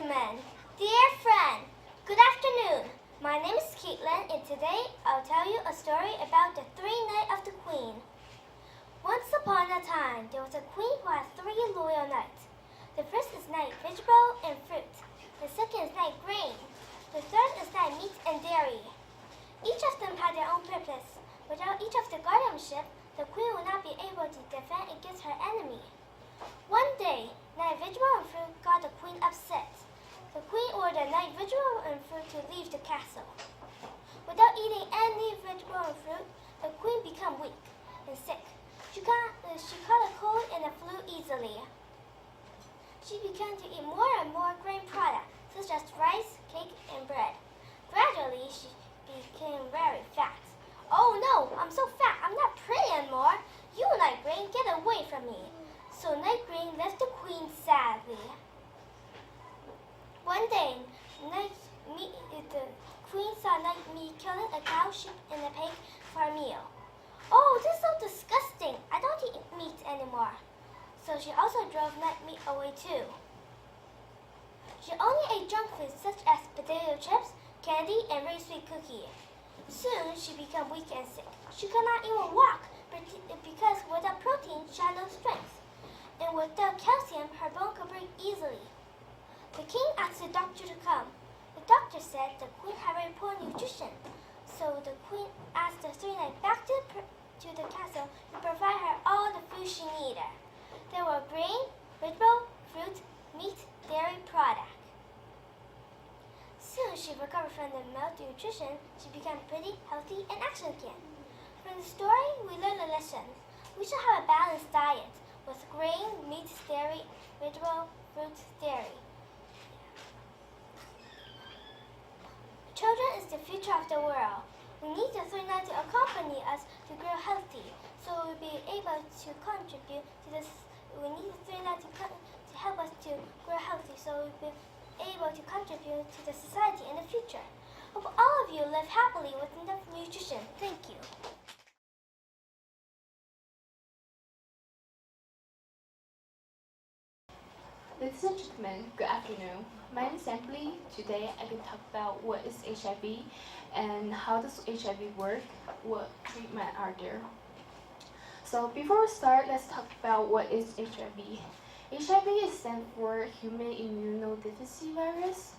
gentlemen, dear friend, good afternoon. My name is Caitlin, and today I'll tell you a story about the three knights of the Queen. Once upon a time, there was a queen who had three loyal knights. The first is knight vegetable and fruit. The second is knight grain. The third is knight meat and dairy. Each of them had their own purpose. Without each of the guardianship, the queen would not be able to defend against her enemy. One day, knight vegetable and fruit got the queen upset. The queen ordered knight vegetable and fruit to leave the castle. Without eating any vegetable and fruit, the queen became weak and sick. She caught a cold and a flu easily. She began to eat more and more grain products, such as rice, cake, and bread. Gradually, she became very fat. Oh no, I'm so fat, I'm not pretty anymore. You, Knight Grain, get away from me. So Knight Grain left the queen sadly. One day, the queen saw Knight Meat killing a cow, sheep, and a pig for a meal. Oh, this is so disgusting. I don't eat meat anymore. So she also drove Knight Meat away too. She only ate junk food such as potato chips, candy, and very sweet cookie. Soon she became weak and sick. She could not even walk because without protein she had no strength. And without calcium, her bone could break easily. The king asked the doctor to come. The doctor said the queen had very poor nutrition. So the queen asked the three knights back to the castle to provide her all the food she needed. There were grain, vegetable, fruit, meat, dairy products. Soon she recovered from the malnutrition. She became pretty, healthy, and active again. From the story, we learned a lesson. We should have a balanced diet with grain, meat, dairy, vegetable, fruit, dairy. Children is the future of the world. We need the three knights to accompany us to grow healthy, so we'll be able to contribute to this. We need the three knights to help us to grow healthy, so we'll be able to contribute to the society in the future. Hope all of you live happily with enough nutrition. Thank you. Ladies and gentlemen, good afternoon. My name is Emily. Today I will talk about what is HIV and how does HIV work, what treatment are there. So before we start, let's talk about what is HIV. HIV stands for Human Immunodeficiency Virus.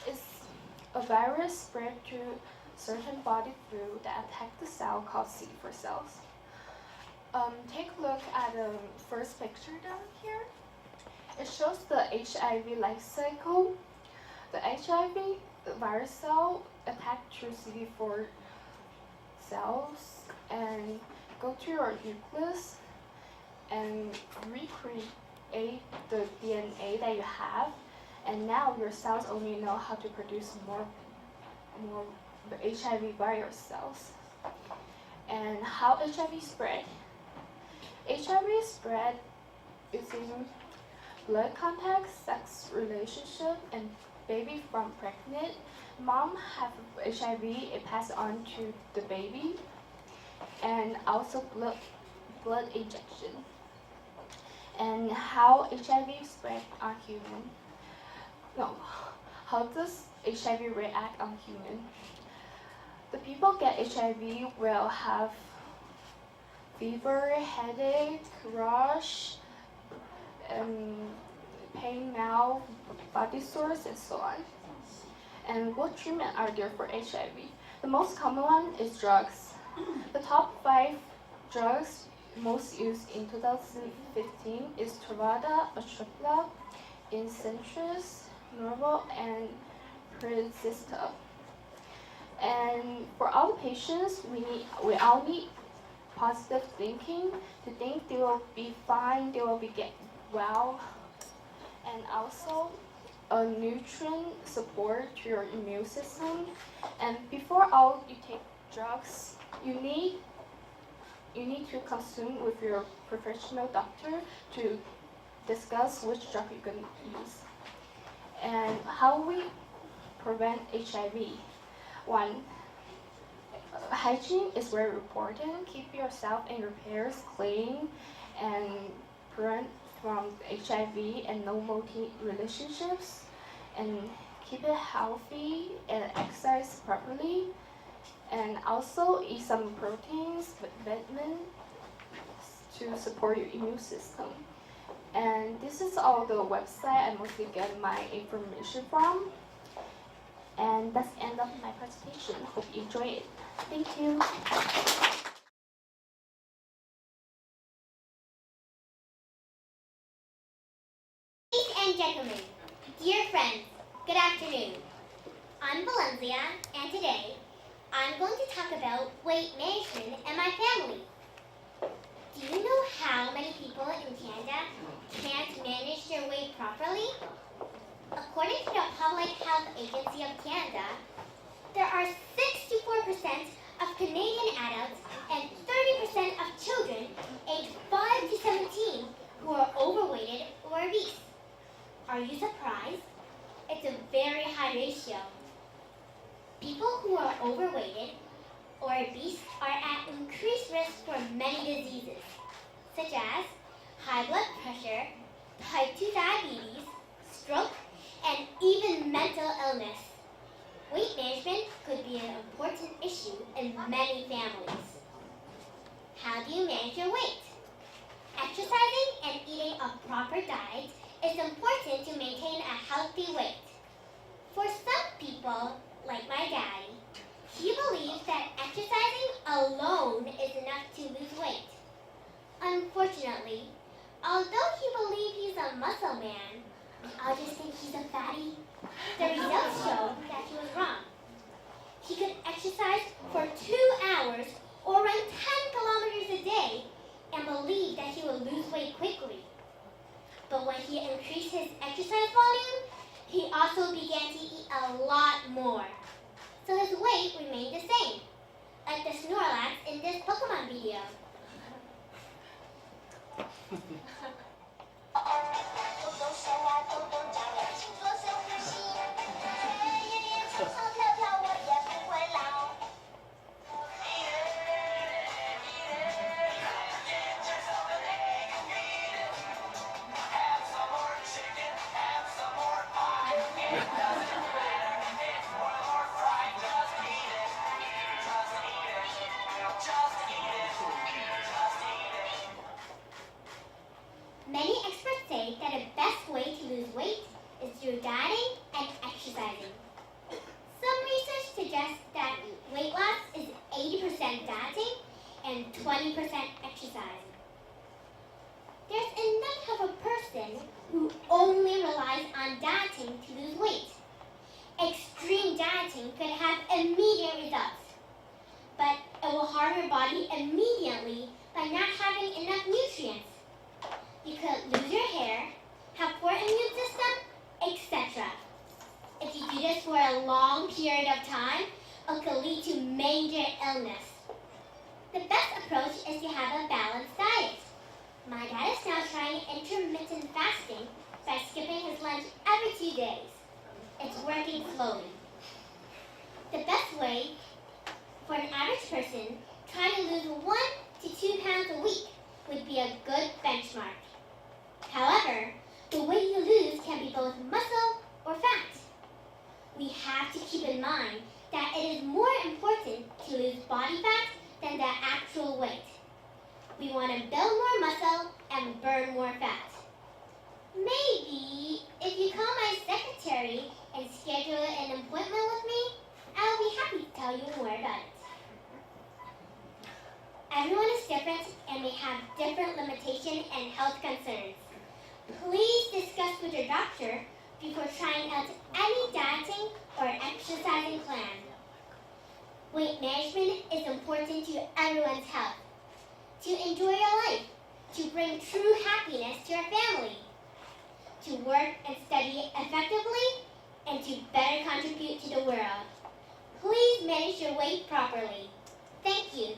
It's a virus spread through certain body fluid that attack the cell called CD4 cells. Take a look at the first picture down here. It shows the HIV life cycle. The HIV virus cell attack through CD4 cells and go to your nucleus and recreate the DNA that you have. And now your cells only know how to produce more HIV virus cells. And how HIV spread? HIV spread using blood contact, sex relationship, and baby from pregnant. Mom have HIV, it passes on to the baby, and also blood injection. And how HIV spread on human? No, how does HIV react on human? The people get HIV will have fever, headache, rash, pain mouth, body sores, and so on. And what treatment are there for HIV? The most common one is drugs. The top 5 drugs most used in 2015 is Truvada, Atripla, Incentris, Norval, and Prezista. And for all the patients, we all need positive thinking to think they will be fine, they will get well, and also a nutrient support to your immune system. And before all you take drugs, you need to consume with your professional doctor to discuss which drug you're going to use. And how we prevent HIV. 1. Hygiene is very important. Keep yourself and your parents clean and prevent from HIV and no multi relationships. and keep it healthy and exercise properly. And also eat some proteins, vitamins to support your immune system. And this is all the website I mostly get my information from. And that's the end of my presentation. Hope you enjoy it. Thank you. Ladies and gentlemen, dear friends, good afternoon. I'm Valencia, and today I'm going to talk about weight management and my family. Do you know how many people in Canada can't manage their weight properly? According to the Public Health Agency of Canada, there are 64% of Canadian adults and 30% of children aged 5 to 17 who are overweighted or obese. Are you surprised? It's a very high ratio. People who are overweighted or obese are at increased risk for many diseases, such as high blood pressure, type 2 diabetes, stroke, and even mental illness. Weight management could be an important issue in many families. How do you manage your weight? Exercising and eating a proper diet is important to maintain a healthy weight. For some people, like my daddy, he believes that exercising alone is enough to lose weight. Unfortunately, although he believes he's a muscle man, I just think he's a fatty. The results show that he was wrong. He could exercise for 2 hours or run 10 kilometers a day and believe that he would lose weight quickly. But when he increased his exercise volume, he also began to eat a lot more. So his weight remained the same, like the Snorlax in this Pokemon video. Many experts say that the best way to lose weight is through dieting and exercising. Some research suggests that weight loss is 80% dieting and 20% exercising. There's enough of a person who only relies on dieting to lose weight. Extreme dieting could have immediate results, but it will harm your body immediately by not having enough nutrients. You could lose your hair, have poor immune system, etc. If you do this for a long period of time, it could lead to major illness. The best approach is to have a balanced diet. My dad is now trying intermittent fasting by skipping his lunch every 2 days. It's working slowly. The best way for an average person trying to lose 1 to 2 pounds a week would be a good benchmark. However, the weight you lose can be both muscle or fat. We have to keep in mind that it is more important to lose body fat than the actual weight. We want to build more muscle and burn more fat. Maybe if you call my secretary and schedule an appointment with me, I'll be happy to tell you more about it. Everyone is different and may have different limitations and health concerns. Please discuss with your doctor before trying out any dieting or exercising plan. Weight management is important to everyone's health, to enjoy your life, to bring true happiness to your family, to work and study effectively, and to better contribute to the world. Please manage your weight properly. Thank you.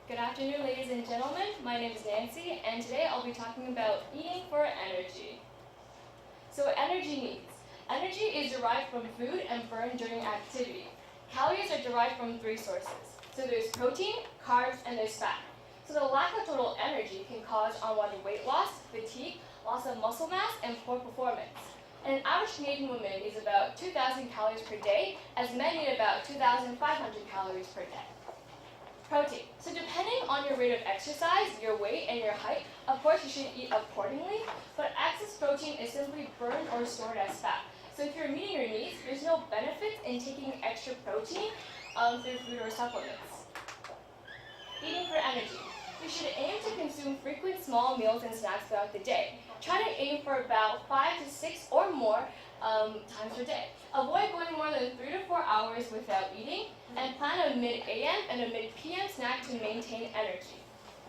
Good afternoon, ladies and gentlemen. My name is Nancy, and today I'll be talking about eating for energy. So energy needs. Energy is derived from food and burned during activity. Calories are derived from 3 sources. So there's protein, carbs, and there's fat. So the lack of total energy can cause unwanted weight loss, fatigue, loss of muscle mass, and poor performance. And an average Canadian woman needs about 2,000 calories per day, as men need about 2,500 calories per day. Protein. So depending on your rate of exercise, your weight, and your height, of course you should eat accordingly, but excess protein is simply burned or stored as fat. So if you're meeting your needs, there's no benefit in taking extra protein through food or supplements. Eating for energy. You should aim to consume frequent small meals and snacks throughout the day. Try to aim for about 5 to 6 or more times per day. Avoid going more than 3 to 4 hours without eating, and plan a mid-AM and a mid-PM snack to maintain energy.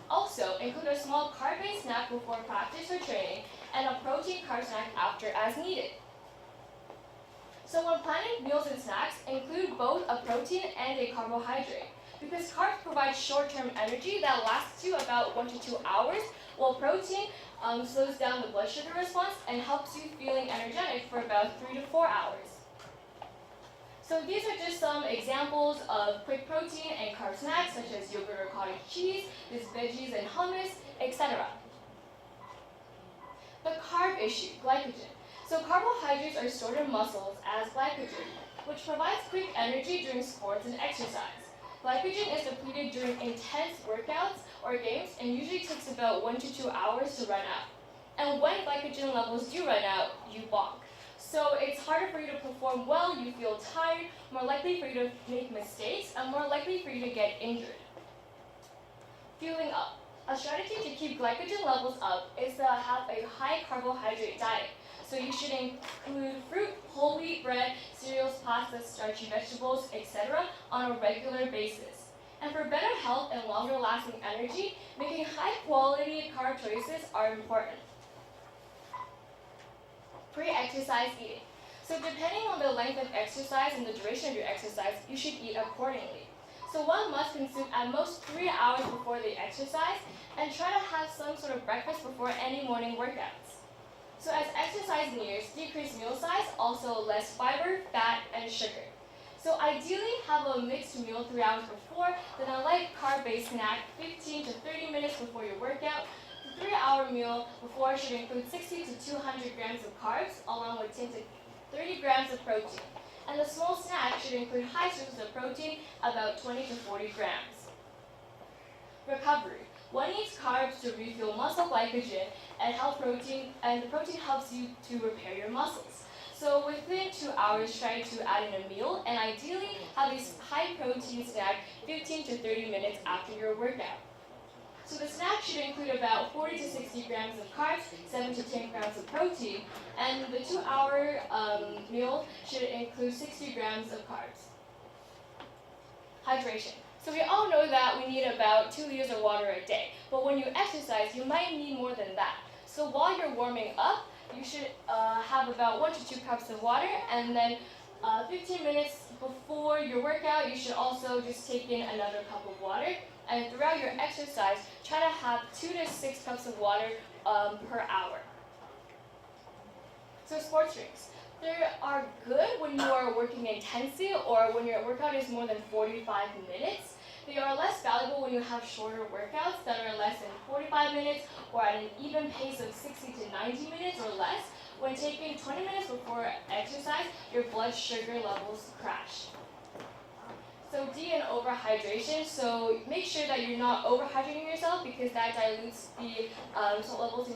Also, include a small carb-based snack before practice or training, and a protein carb snack after as needed. So when planning meals and snacks, include both a protein and a carbohydrate, because carbs provide short-term energy that lasts you about 1 to 2 hours, while protein slows down the blood sugar response and helps you feeling energetic for about 3 to 4 hours. So these are just some examples of quick protein and carb snacks, such as yogurt or cottage cheese, there's veggies and hummus, etc. The carb issue, glycogen. So carbohydrates are stored in muscles as glycogen, which provides quick energy during sports and exercise. Glycogen is depleted during intense workouts or games and usually takes about 1 to 2 hours to run out. And when glycogen levels do run out, you bonk. So it's harder for you to perform well, you feel tired, more likely for you to make mistakes, and more likely for you to get injured. Fueling up. A strategy to keep glycogen levels up is to have a high carbohydrate diet. So you should include fruit, whole wheat bread, cereals, pasta, starchy vegetables, etc. on a regular basis. And for better health and longer lasting energy, making high quality carb choices are important. Pre-exercise eating. So depending on the length of exercise and the duration of your exercise, you should eat accordingly. So one must consume at most 3 hours before the exercise and try to have some sort of breakfast before any morning workouts. So as exercise nears, decrease meal size, also less fiber, fat, and sugar. So ideally have a mixed meal 3 hours before, then a light carb-based snack 15 to 30 minutes before your workout. The 3-hour meal before should include 60 to 200 grams of carbs, along with 10 to 30 grams of protein. And the small snack should include high sources of protein, about 20 to 40 grams. Recovery. One needs carbs to refuel muscle glycogen and the protein helps you to repair your muscles. So within 2 hours, try to add in a meal and ideally have a high protein snack 15 to 30 minutes after your workout. So the snack should include about 40 to 60 grams of carbs, 7 to 10 grams of protein, and the 2-hour meal should include 60 grams of carbs. Hydration. So we all know that we need about 2 liters of water a day, but when you exercise, you might need more than that. So while you're warming up, you should have about 1 to 2 cups of water, and then 15 minutes before your workout, you should also just take in another cup of water. And throughout your exercise, try to have 2 to 6 cups of water per hour. So sports drinks. They are good when you are working intensely or when your workout is more than 45 minutes. They are less valuable when you have shorter workouts that are less than 45 minutes or at an even pace of 60 to 90 minutes or less. When taking 20 minutes before exercise, your blood sugar levels crash. So D and overhydration. So make sure that you're not overhydrating yourself because that dilutes the salt levels in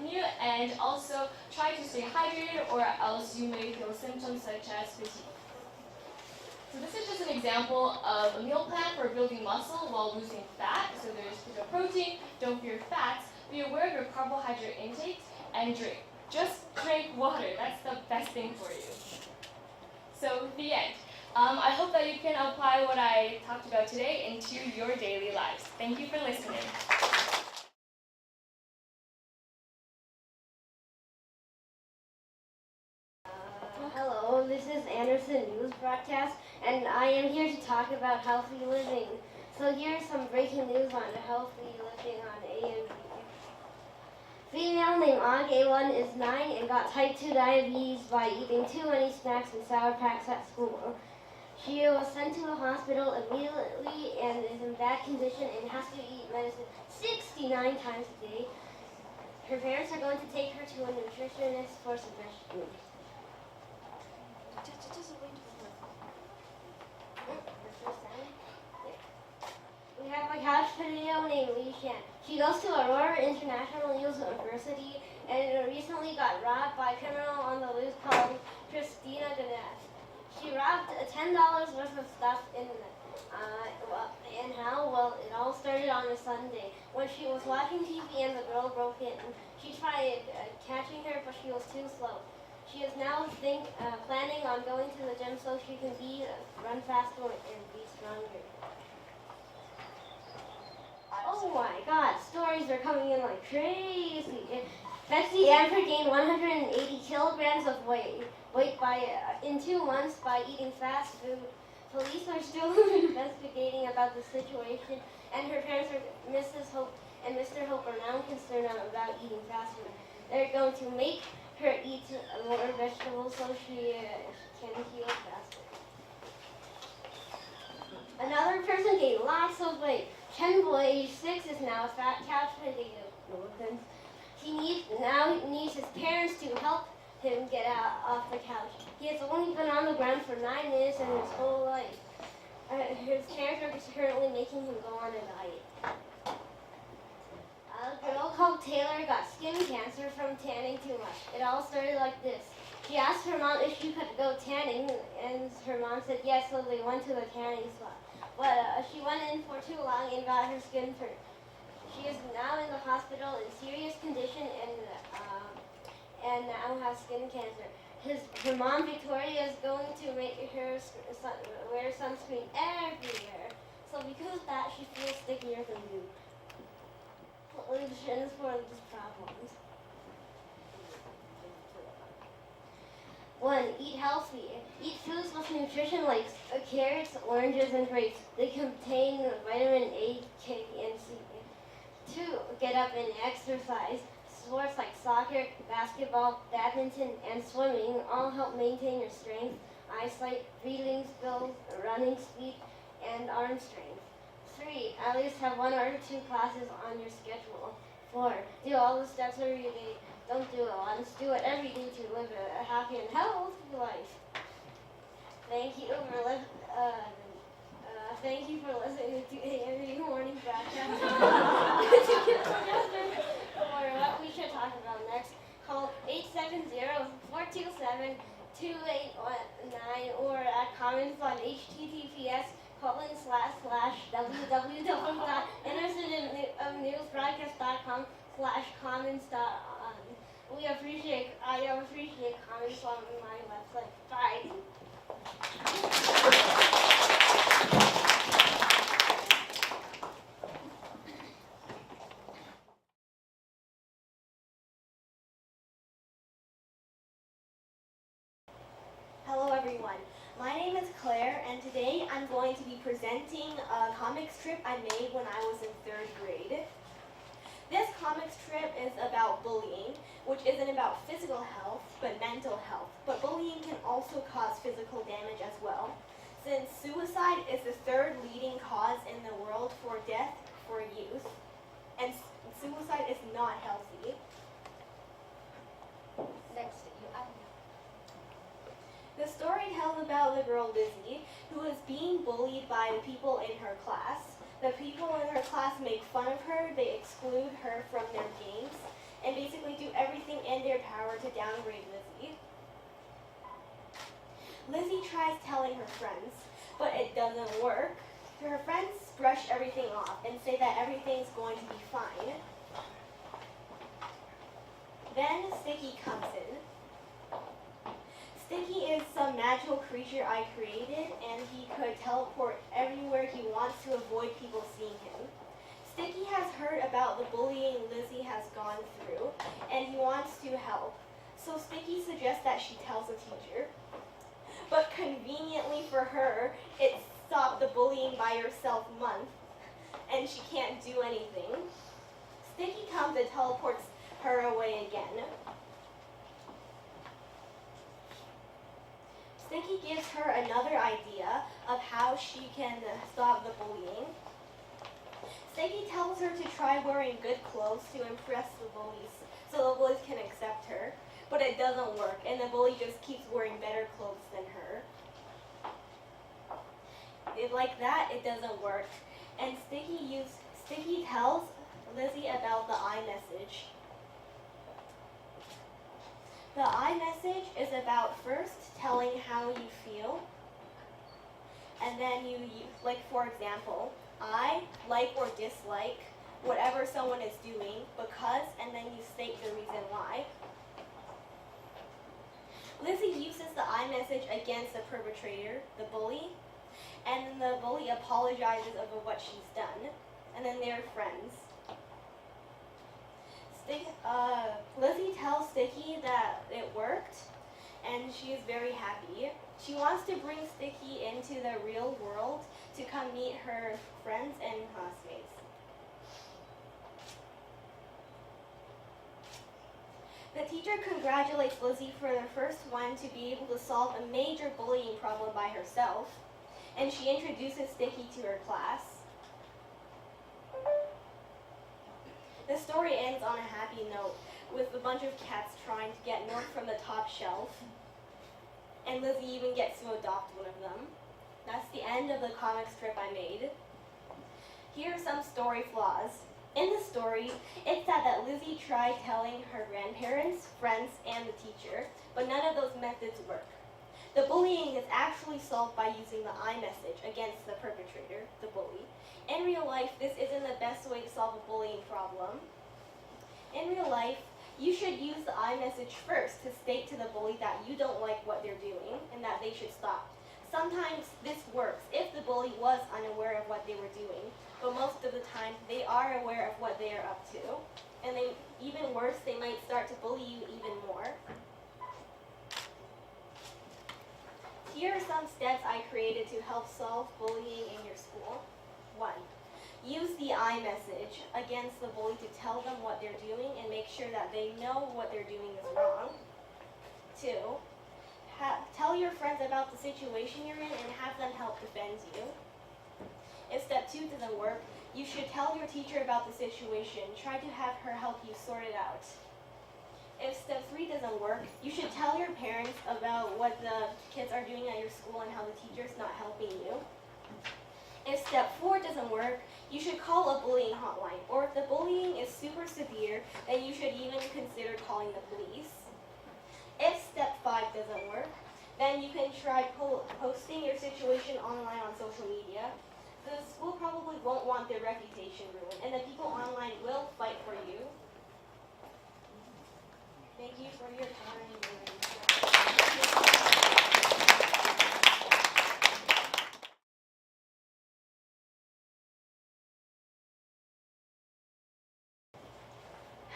you, and also try to stay hydrated or else you may feel symptoms such as fatigue. So this is just an example of a meal plan for building muscle while losing fat. So there's the protein, don't fear fats, be aware of your carbohydrate intakes, and drink. Just drink water, that's the best thing for you. So the end. I hope that you can apply what I talked about today into your daily lives. Thank you for listening. Hello, this is Anderson News Broadcast, and I am here to talk about healthy living. So here's some breaking news on healthy living on AMB. Female named Ag1 is 9 and got type 2 diabetes by eating too many snacks and sour packs at school. She was sent to the hospital immediately and is in bad condition and has to eat medicine 69 times a day. Her parents are going to take her to a nutritionist for suggestions. We have a couch potato named Li Shan. She goes to Aurora International University and recently got robbed by a criminal on the loose called Christina Ganesh. She robbed $10 worth of stuff and how? Well, it all started on a Sunday when she was watching TV and the girl broke in. She tried catching her, but she was too slow. She is now planning on going to the gym so she can run faster and be stronger. Oh my God, stories are coming in like crazy. Betsy Amford gained 180 kilograms of weight in 2 months by eating fast food. Police are still investigating about the situation, and her parents, Mrs. Hope and Mr. Hope, are now concerned about eating fast food. They're going to make her eat more vegetables so she can heal faster. Another person gained lots of weight. Chen Boy, age 6, is now a fat couch potato. He now needs his parents to help him get out off the couch. He has only been on the ground for 9 minutes in his whole life. His parents are currently making him go on a diet. A girl called Taylor got skin cancer from tanning too much. It all started like this. She asked her mom if she could go tanning, and her mom said yes, so they went to the tanning spot. But she went in for too long and got her skin burnt. She is now in the hospital in serious condition and now has skin cancer. Her mom, Victoria, is going to make her wear sunscreen everywhere. So because of that, she feels stickier than glue. Solutions for these problems. 1. Eat healthy. Eat foods with nutrition like carrots, oranges, and grapes. They contain vitamin A, K, and C. 2. Get up and exercise. Sports like soccer, basketball, badminton, and swimming all help maintain your strength, eyesight, breathing skills, running speed, and arm strength. 3. At least have 1 or 2 classes on your schedule. 4. Do all the steps every day. Don't do it once. Do it every day to live a happy and healthy life. Thank you for listening to every morning broadcast. For what we should talk about next, call 870-427-2819 or at comments on https://www.andersonnewsbroadcast.com/comments. I appreciate comments on my website. Bye. Hello everyone, my name is Claire and today I'm going to be presenting a comic strip I made when I was in 3rd grade. This comic strip is about bullying, which isn't about physical health but mental health. But bullying can also cause physical damage as well, since suicide is the 3rd leading cause in the world for death for youth, and suicide is not healthy. Next. The story tells about the girl Lizzie, who is being bullied by the people in her class. The people in her class make fun of her, they exclude her from their games, and basically do everything in their power to downgrade Lizzie. Lizzie tries telling her friends, but it doesn't work. Her friends brush everything off and say that everything's going to be fine. Then Sticky comes in. Sticky is some magical creature I created, and he could teleport everywhere he wants to avoid people seeing him. Sticky has heard about the bullying Lizzie has gone through, and he wants to help. So Sticky suggests that she tells the teacher. But conveniently for her, it stopped the bullying by herself month, and she can't do anything. Sticky comes and teleports her away again. Sticky gives her another idea of how she can stop the bullying. Sticky tells her to try wearing good clothes to impress the bullies, so the bullies can accept her. But it doesn't work, and the bully just keeps wearing better clothes than her. Like that, it doesn't work. And Sticky tells Lizzie about the iMessage. The iMessage is about first telling how you feel, and then you like, for example, I like or dislike whatever someone is doing because, and then you state the reason why. Lizzie uses the iMessage against the perpetrator, the bully, and then the bully apologizes over what she's done, and then they're friends. Lizzie tells Sticky that it worked, and she is very happy. She wants to bring Sticky into the real world to come meet her friends and classmates. The teacher congratulates Lizzie for the first one to be able to solve a major bullying problem by herself, and she introduces Sticky to her class. The story ends on a happy note, with a bunch of cats trying to get milk from the top shelf, and Lizzie even gets to adopt one of them. That's the end of the comic strip I made. Here are some story flaws. In the story, it's said that Lizzie tried telling her grandparents, friends, and the teacher, but none of those methods work. The bullying is actually solved by using the iMessage against the perpetrator, the bully. In real life, this isn't the best way to solve a bullying problem. In real life, you should use the iMessage first to state to the bully that you don't like what they're doing and that they should stop. Sometimes this works if the bully was unaware of what they were doing, but most of the time they are aware of what they are up to. And even worse, they might start to bully you even more. Here are some steps I created to help solve bullying in your school. 1. Use the iMessage against the bully to tell them what they're doing and make sure that they know what they're doing is wrong. 2. Tell your friends about the situation you're in and have them help defend you. If step 2 doesn't work, you should tell your teacher about the situation. Try to have her help you sort it out. If step 3 doesn't work, you should tell your parents about what the kids are doing at your school and how the teacher's not helping you. If step 4 doesn't work, you should call a bullying hotline. Or if the bullying is super severe, then you should even consider calling the police. If step 5 doesn't work, then you can try posting your situation online on social media. The school probably won't want their reputation ruined, and the people online will fight for you. Thank you for your time.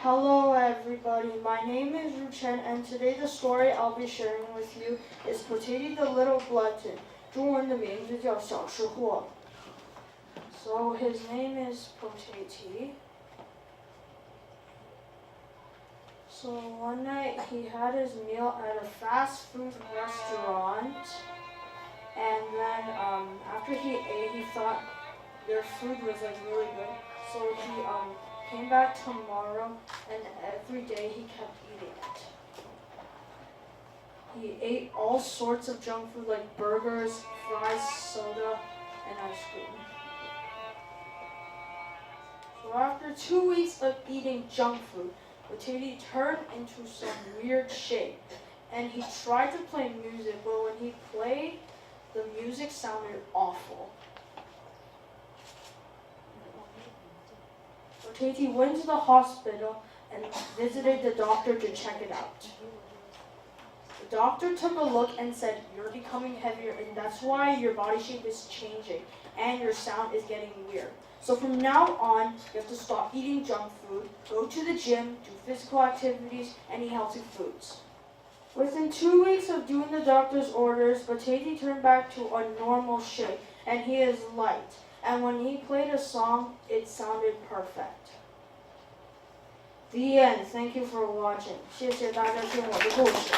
Hello everybody, my name is Ruchen, and today the story I'll be sharing with you is Potato the Little Glutton. 中文的名字叫小吃货. So his name is Potato. So one night he had his meal at a fast food restaurant, and then after he ate, he thought their food was like really good. So he came back tomorrow, and every day he kept eating it. He ate all sorts of junk food like burgers, fries, soda, and ice cream. So after 2 weeks of eating junk food, Potato turned into some weird shape, and he tried to play music, but when he played, the music sounded awful. Potato went to the hospital and visited the doctor to check it out. The doctor took a look and said, "You're becoming heavier, and that's why your body shape is changing, and your sound is getting weird. So from now on, you have to stop eating junk food, go to the gym, do physical activities, and eat healthy foods." Within 2 weeks of doing the doctor's orders, Potato turned back to a normal shape, and he is light. And when he played a song, it sounded perfect. The end. Thank you for watching. 谢谢大家听我的故事。